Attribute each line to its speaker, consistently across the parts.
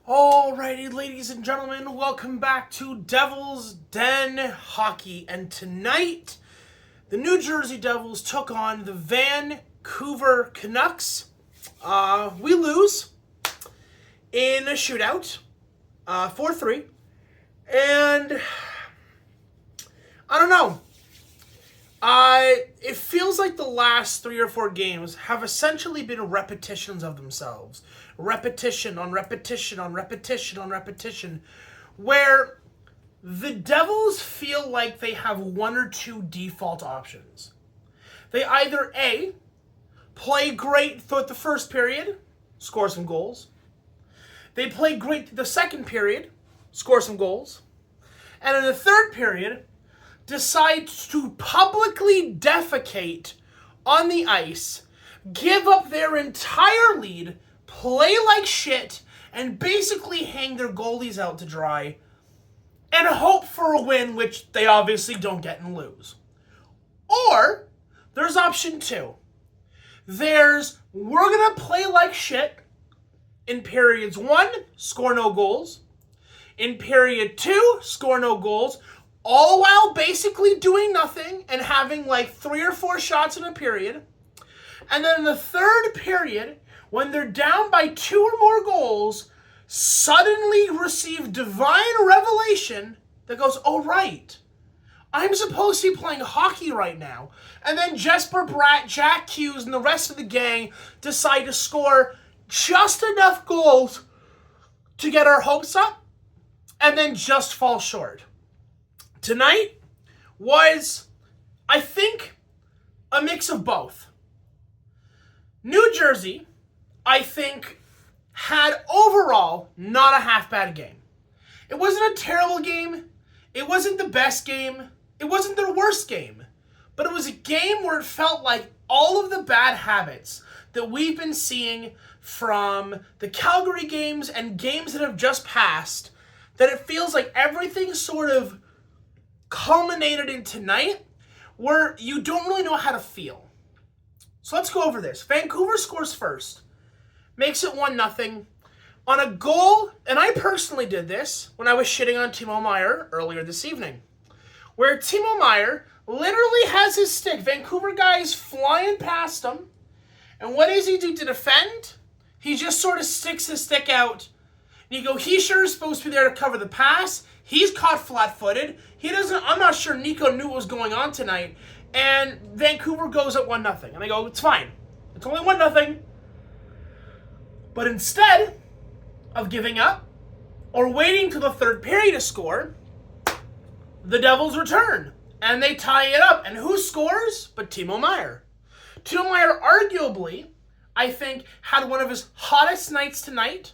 Speaker 1: Alrighty, ladies and gentlemen, welcome back to Devil's Den Hockey. And tonight, the New Jersey Devils took on the Vancouver Canucks. We lose in a shootout, 4-3. And I don't know. It feels like the last 3 or 4 games have essentially been repetitions of themselves. Repetition on repetition on repetition on repetition, where the Devils feel like they have 1 or 2 default options. They either A, play great throughout the first period, score some goals. They play great the second period, score some goals. And in the third period, decide to publicly defecate on the ice, give up their entire lead, play like shit, and basically hang their goalies out to dry and hope for a win, which they obviously don't get and lose. Or there's option 2. We're going to play like shit in periods 1, score no goals. In period 2, score no goals. All while basically doing nothing and having like 3 or 4 shots in a period. And then in the third period, when they're down by 2 or more goals, suddenly receive divine revelation that goes, oh right, I'm supposed to be playing hockey right now. And then Jesper Bratt, Jack Hughes, and the rest of the gang decide to score just enough goals to get our hopes up and then just fall short. Tonight was, I think, a mix of both. New Jersey, I think, had overall not a half bad game. It wasn't a terrible game. It wasn't the best game. It wasn't their worst game. But it was a game where it felt like all of the bad habits that we've been seeing from the Calgary games and games that have just passed, that it feels like everything sort of culminated in tonight where you don't really know how to feel. So let's go over this. Vancouver scores first. Makes it 1-0 on a goal, and I personally did this when I was shitting on Meier earlier this evening, where Meier literally has his stick. Vancouver guys flying past him, and what does he do to defend? He just sort of sticks his stick out, and you go, he sure is supposed to be there to cover the pass. He's caught flat-footed. I'm not sure Nico knew what was going on tonight, and Vancouver goes up 1-0, and I go, it's fine. It's only 1-0. But instead of giving up or waiting till the third period to score, the Devils return and they tie it up. And who scores but Meier? Meier arguably, I think, had one of his hottest nights tonight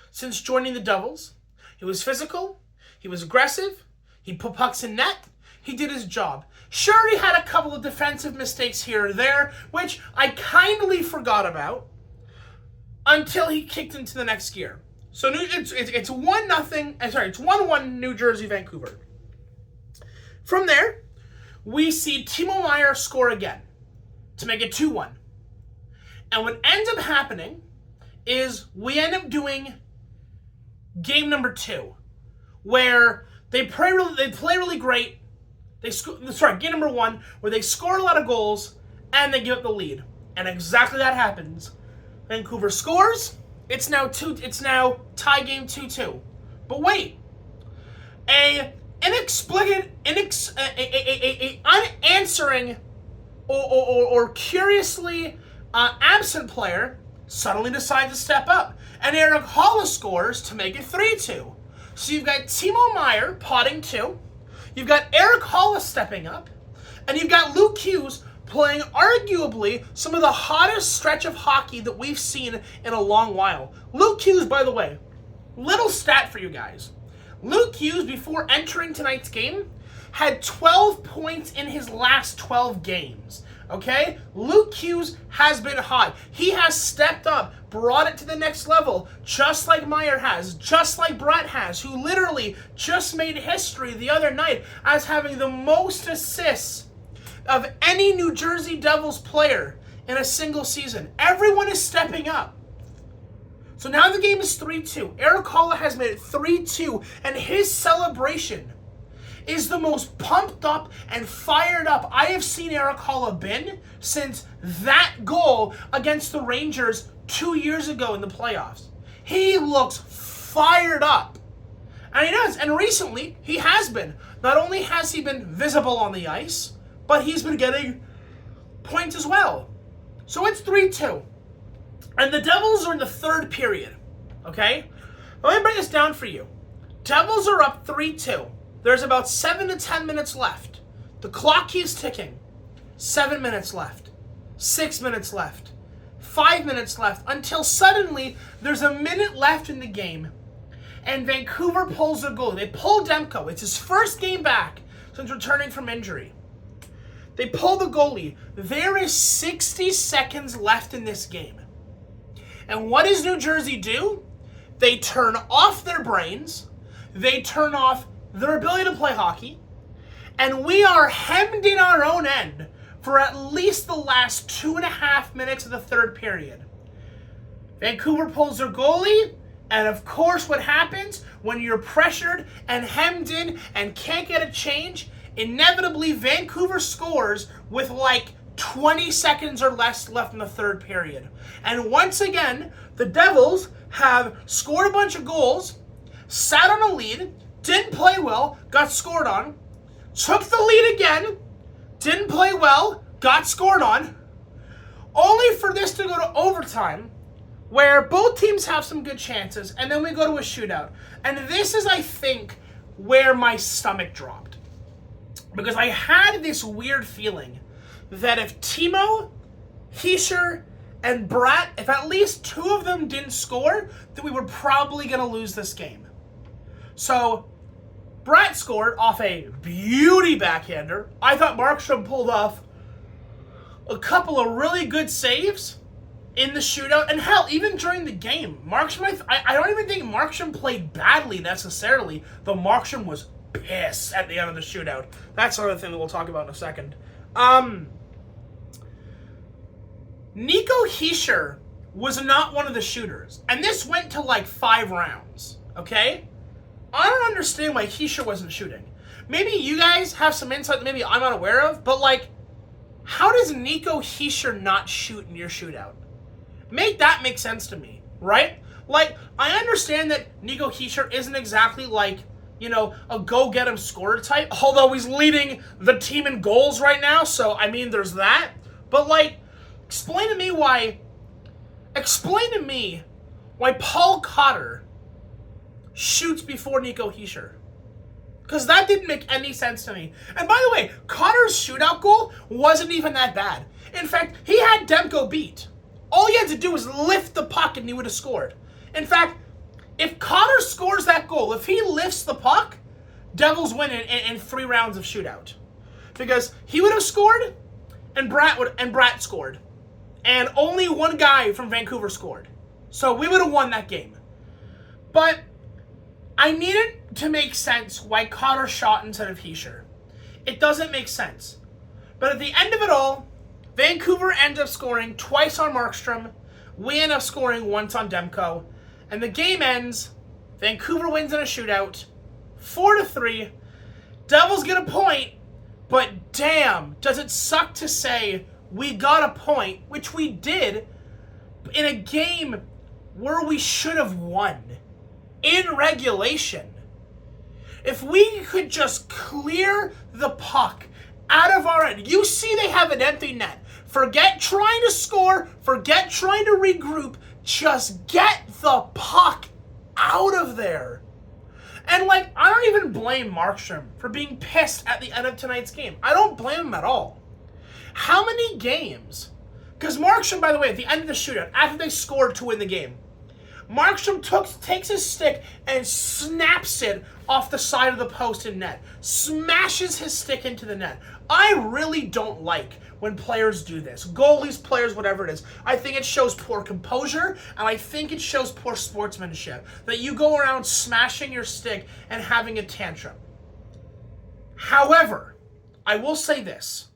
Speaker 1: since joining the Devils. He was physical. He was aggressive. He put pucks in net. He did his job. Sure, he had a couple of defensive mistakes here or there, which I kindly forgot about until he kicked into the next gear. So it's 1-0. Sorry, it's 1-1 New Jersey, Vancouver. From there, we see Meier score again to make it 2-1. And what ends up happening is we end up doing game number 2, where they play really great. Game number 1, where they score a lot of goals and they give up the lead. And exactly that happens. Vancouver scores. It's now tie game 2-2. But wait, unanswering or curiously absent player suddenly decides to step up, and Erik Haula scores to make it 3-2. So you've got Meier potting 2, you've got Erik Haula stepping up, and you've got Luke Hughes playing arguably some of the hottest stretch of hockey that we've seen in a long while. Luke Hughes, by the way, little stat for you guys. Luke Hughes, before entering tonight's game, had 12 points in his last 12 games. Okay? Luke Hughes has been hot. He has stepped up, brought it to the next level, just like Meier has, just like Bratt has, who literally just made history the other night as having the most assists of any New Jersey Devils player in a single season. Everyone is stepping up. So now the game is 3-2. Erik Haula has made it 3-2, and his celebration is the most pumped up and fired up I have seen Erik Haula been since that goal against the Rangers 2 years ago in the playoffs. He looks fired up. And he does. And recently, he has been. Not only has he been visible on the ice, but he's been getting points as well. So it's 3-2. And the Devils are in the third period. Okay? Let me break this down for you. Devils are up 3-2. There's about 7 to 10 minutes left. The clock keeps ticking. 7 minutes left. 6 minutes left. 5 minutes left. Until suddenly, there's a minute left in the game. And Vancouver pulls their goalie. They pull Demko. It's his first game back since returning from injury. They pull the goalie. There is 60 seconds left in this game. And what does New Jersey do? They turn off their brains. They turn off their ability to play hockey. And we are hemmed in our own end for at least the last 2.5 minutes of the third period. Vancouver pulls their goalie. And of course, what happens when you're pressured and hemmed in and can't get a change? Inevitably, Vancouver scores with like 20 seconds or less left in the third period. And once again, the Devils have scored a bunch of goals, sat on a lead, didn't play well, got scored on, took the lead again, didn't play well, got scored on, only for this to go to overtime, where both teams have some good chances, and then we go to a shootout. And this is, I think, where my stomach dropped. Because I had this weird feeling that if Timo, Hischier, and Bratt, if at least two of them didn't score, that we were probably going to lose this game. So, Bratt scored off a beauty backhander. I thought Markstrom pulled off a couple of really good saves in the shootout, and hell, even during the game, Markstrom, I don't even think Markstrom played badly necessarily, though Markstrom was pissed at the end of the shootout. That's another thing that we'll talk about in a second. Nico Hischier was not one of the shooters, and this went to like 5 rounds, okay? I don't understand why Hischier wasn't shooting. Maybe you guys have some insight that maybe I'm not aware of, but like, how does Nico Hischier not shoot in your shootout? Make that make sense to me, right? Like, I understand that Nico Hischier isn't exactly like, you know, a go-get-him-scorer type, although he's leading the team in goals right now, so, I mean, there's that. But, like, explain to me why Paul Cotter shoots before Nico Hischier. Because that didn't make any sense to me. And by the way, Cotter's shootout goal wasn't even that bad. In fact, he had Demko beat. All he had to do was lift the puck and he would have scored. In fact, if Cotter scores that goal, if he lifts the puck, Devils win in 3 rounds of shootout. Because he would have scored, and Bratt scored. And only one guy from Vancouver scored. So we would have won that game. But I needed to make sense why Cotter shot instead of Hischier. It doesn't make sense. But at the end of it all, Vancouver ends up scoring twice on Markstrom. We end up scoring once on Demko. And the game ends. Vancouver wins in a shootout. 4-3. Devils get a point. But damn, does it suck to say we got a point, which we did, in a game where we should have won. In regulation. If we could just clear the puck out of our end. You see they have an empty net. Forget trying to score. Forget trying to regroup. Just get the puck out of there. And, like, I don't even blame Markstrom for being pissed at the end of tonight's game. I don't blame him at all. How many games? Because Markstrom, by the way, at the end of the shootout, after they scored to win the game, Markstrom takes his stick and snaps it off the side of the post in net. Smashes his stick into the net. I really don't like when players do this. Goalies, players, whatever it is. I think it shows poor composure, and I think it shows poor sportsmanship. That you go around smashing your stick and having a tantrum. However, I will say this.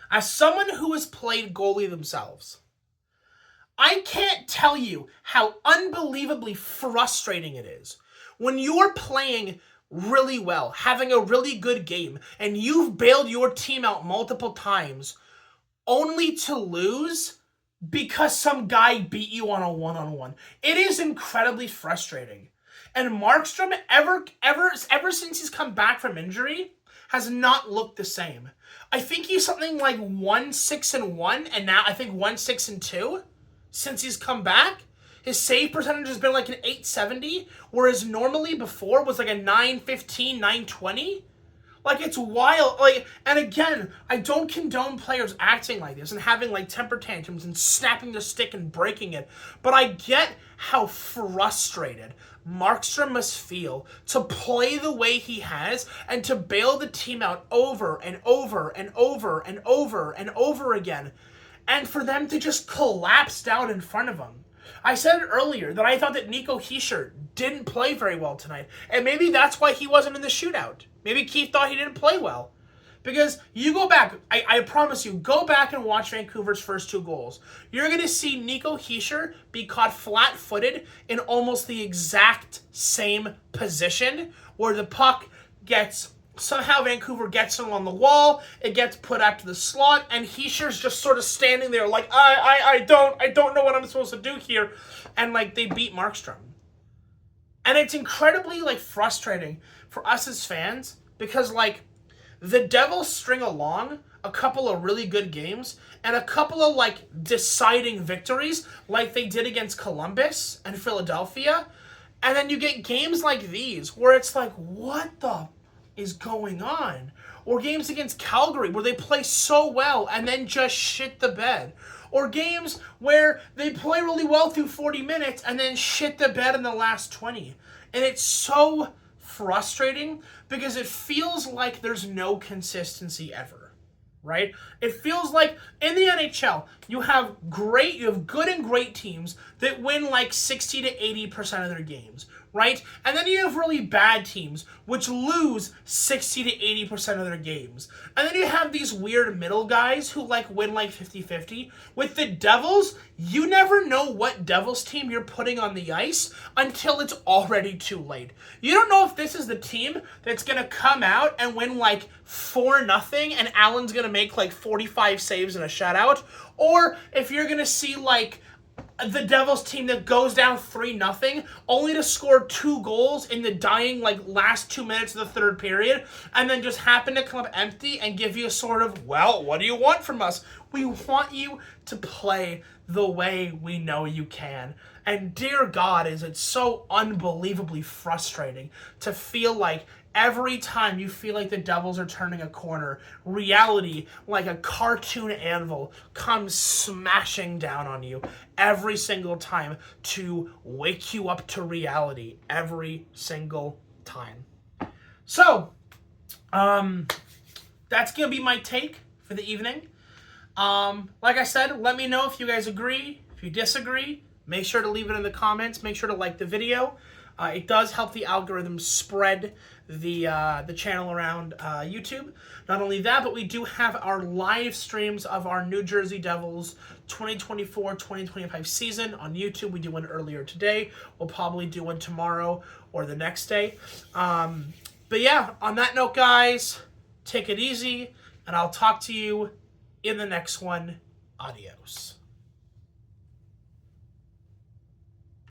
Speaker 1: As someone who has played goalie themselves, I can't tell you how unbelievably frustrating it is when you're playing really well, having a really good game, and you've bailed your team out multiple times only to lose because some guy beat you on a one-on-one. It is incredibly frustrating. And Markstrom, ever since he's come back from injury, has not looked the same. I think he's something like 1-6-1, and now I think 1-6-2 since he's come back. His save percentage has been like an 870, whereas normally before was like a 915, 920. Like, it's wild. Like, and again, I don't condone players acting like this and having like temper tantrums and snapping their stick and breaking it, but I get how frustrated Markstrom must feel to play the way he has and to bail the team out over and over and over and over and over again, and for them to just collapse down in front of him. I said it earlier that I thought that Nico Hischier didn't play very well tonight, and maybe that's why he wasn't in the shootout. Maybe Keith thought he didn't play well. Because you go back, I promise you, go back and watch Vancouver's first 2 goals. You're going to see Nico Hischier be caught flat-footed in almost the exact same position where the puck gets, somehow Vancouver gets him on the wall, it gets put out to the slot, and Hischier's just sort of standing there like, I don't know what I'm supposed to do here. And like, they beat Markstrom. And it's incredibly like frustrating for us as fans because like, the Devils string along a couple of really good games and a couple of like deciding victories like they did against Columbus and Philadelphia. And then you get games like these where it's like, what the is going on? Or games against Calgary where they play so well and then just shit the bed. Or games where they play really well through 40 minutes and then shit the bed in the last 20. And it's so frustrating because it feels like there's no consistency ever, right? It feels like in the NHL, you have good and great teams that win like 60 to 80% of their games, right? And then you have really bad teams which lose 60 to 80% of their games. And then you have these weird middle guys who like win like 50-50. With the Devils, you never know what Devils team you're putting on the ice until it's already too late. You don't know if this is the team that's going to come out and win like 4-0 and Allen's going to make like 45 saves and a shutout, or if you're going to see like the Devils team that goes down 3-0 only to score 2 goals in the dying like last 2 minutes of the third period and then just happen to come up empty and give you a sort of, well, what do you want from us? We want you to play the way we know you can. And dear God, is it so unbelievably frustrating to feel like every time you feel like the Devils are turning a corner, reality, like a cartoon anvil, comes smashing down on you every single time to wake you up to reality every single time. So, that's going to be my take for the evening. Like I said, let me know if you guys agree. If you disagree, make sure to leave it in the comments. Make sure to like the video. It does help the algorithm spread the channel around YouTube. Not only that, but we do have our live streams of our New Jersey Devils 2024-2025 season on YouTube. We do one earlier today. We'll probably do one tomorrow or the next day. But yeah, on that note, guys, take it easy, and I'll talk to you in the next one. Adios.